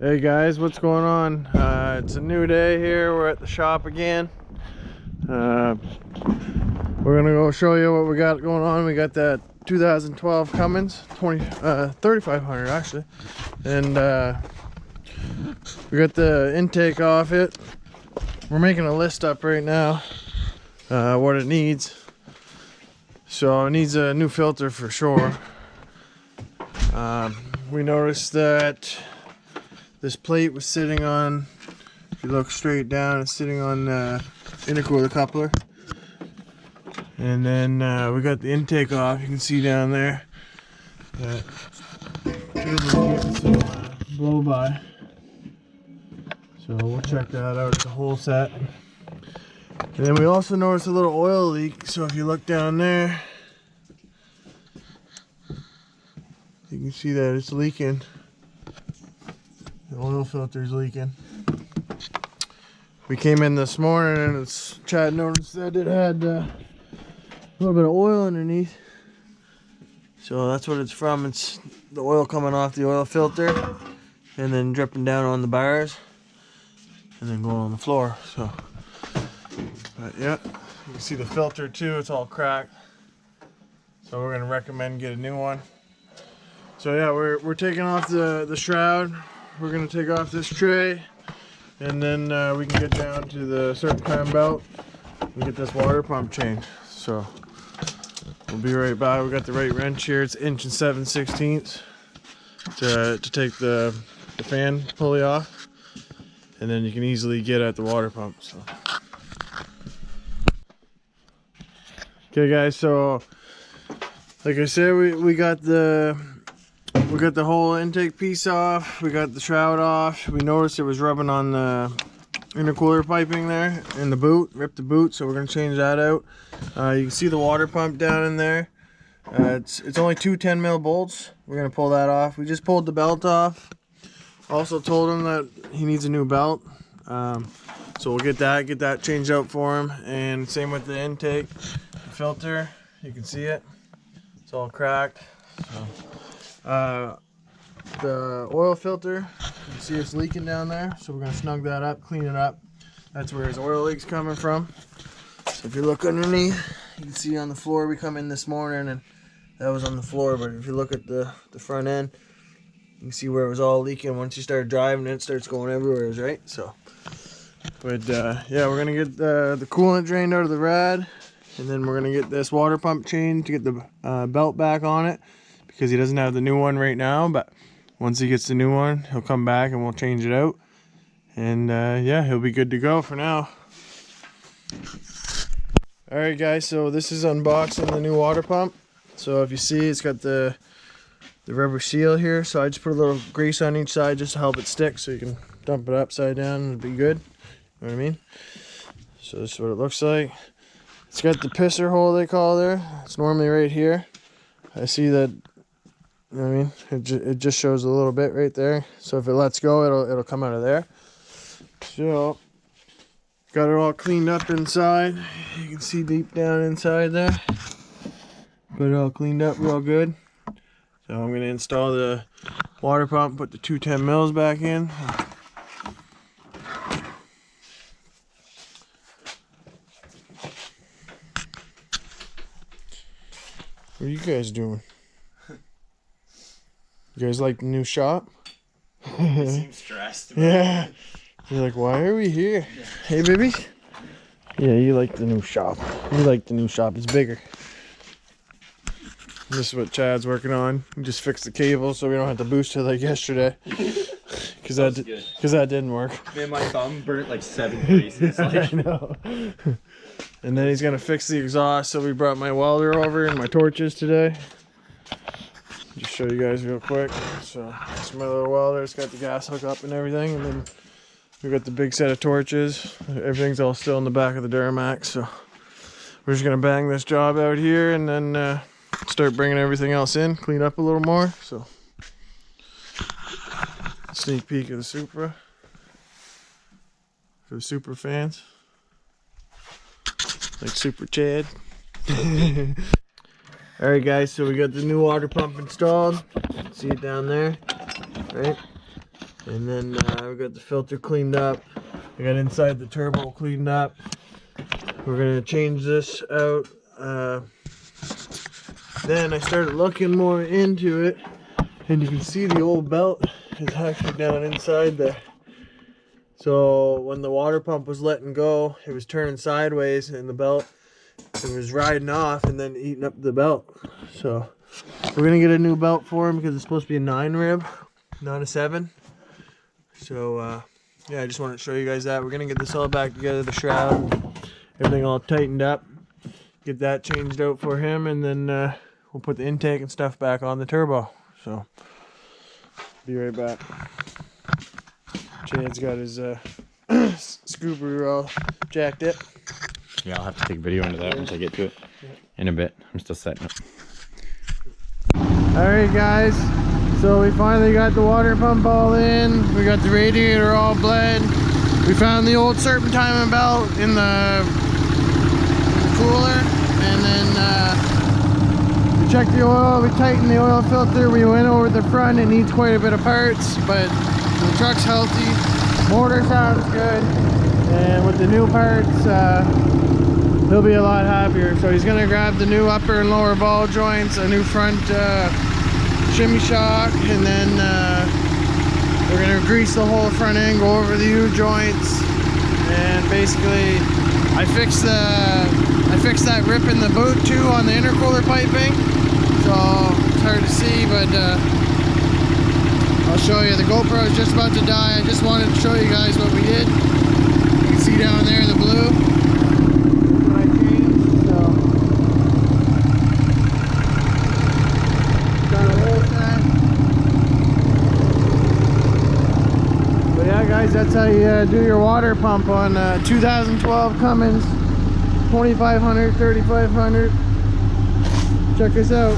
Hey guys, what's going on? It's a new day here. We're at the shop again. We're gonna go show you what we got going on. We got that 2012 Cummins 3500 actually, and we got the intake off it. We're making a list up right now, what it needs. So it needs a new filter for sure. We noticed that this plate was sitting on, if you look straight down, it's sitting on intercooler coupler. And then we got the intake off. You can see down there that getting some blow by. So we'll check that out. It's a whole set. And then we also noticed a little oil leak. So if you look down there, you can see that it's leaking. The oil filter is leaking. We came in this morning and Chad noticed that it had a little bit of oil underneath. So that's what it's from. It's the oil coming off the oil filter and then dripping down on the bars and then going on the floor. So, but yeah, you can see the filter too. It's all cracked. So we're gonna recommend get a new one. So yeah, we're taking off the shroud. We're gonna take off this tray, and then we can get down to the serpentine belt and get this water pump changed. So we'll be right by. We got the right wrench here. It's 1 7/16 to take the fan pulley off, and then you can easily get at the water pump. So okay, guys. So like I said, we got the whole intake piece off. We got the shroud off. We noticed it was rubbing on the intercooler piping there in the boot. Ripped the boot, so we're gonna change that out. You can see the water pump down in there. It's only two 10 mil bolts. We're gonna pull that off. We just pulled the belt off. Also told him that he needs a new belt. So we'll get that changed out for him. And same with the intake, the filter. You can see it. It's all cracked. So. The oil filter, you can see it's leaking down there, so we're going to snug that up, clean it up. That's where his oil leak's coming from. So if you look underneath, you can see on the floor. We come in this morning and that was on the floor, but if you look at the front end, you can see where it was all leaking. Once you start driving, it starts going everywhere, right? So, but yeah, we're going to get the coolant drained out of the rad, and then we're going to get this water pump changed to get the belt back on it, because he doesn't have the new one right now. But once he gets the new one, he'll come back and we'll change it out. And yeah, he'll be good to go for now. Alright guys, so this is unboxing the new water pump. So if you see, it's got the rubber seal here. So I just put a little grease on each side just to help it stick, so you can dump it upside down and it'll be good. You know what I mean? So this is what it looks like. It's got the pisser hole they call there. It's normally right here. I see that. You know what I mean? It just shows a little bit right there. So if it lets go, it'll come out of there. So got it all cleaned up inside. You can see deep down inside there. Got it all cleaned up real good. So I'm gonna install the water pump, put the two 10 mils back in. What are you guys doing? You guys like the new shop? You seem stressed. Yeah. You're like, why are we here? Yeah. Hey, baby. Yeah, you like the new shop. You like the new shop. It's bigger. This is what Chad's working on. We just fixed the cable so we don't have to boost it like yesterday. Because that didn't work. Man, my thumb burnt like 7 places. I know. And then he's going to fix the exhaust. So we brought my welder over and my torches today. Just show you guys real quick. So it's my little welder. It's got the gas hook up and everything, and then we got the big set of torches. Everything's all still in the back of the Duramax. So we're just gonna bang this job out here and then start bringing everything else in, clean up a little more. So sneak peek of the Supra for the Supra fans, like Super Chad. Alright guys, so we got the new water pump installed. See it down there, right? And then we got the filter cleaned up. I got inside the turbo cleaned up. We're gonna change this out. Then I started looking more into it, and you can see the old belt is actually down inside there. So when the water pump was letting go, it was turning sideways, and the belt, it was riding off and then eating up the belt. So we're gonna get a new belt for him because it's supposed to be a 9 rib, not a 7. So yeah, I just wanted to show you guys that. We're gonna get this all back together, the shroud, everything all tightened up, get that changed out for him, and then we'll put the intake and stuff back on the turbo. So be right back. Chad's got his scooper all jacked up. Yeah, I'll have to take video into that once I get to it in a bit. I'm still setting up. Alright guys, so we finally got the water pump all in. We got the radiator all bled. We found the old serpentine belt in the cooler, and then we checked the oil, we tightened the oil filter, we went over the front. It needs quite a bit of parts, but the truck's healthy, motor sounds good, and with the new parts he'll be a lot happier. So he's gonna grab the new upper and lower ball joints, a new front shimmy shock, and then we're gonna grease the whole front end, go over the U joints, and basically I fixed that rip in the boot too on the intercooler piping. So it's hard to see, but I'll show you. The GoPro is just about to die. I just wanted to show you guys what we did. You can see down there the blue. That's what I changed. So got a whole set. But yeah, guys, that's how you do your water pump on 2012 Cummins 2500, 3500. Check us out.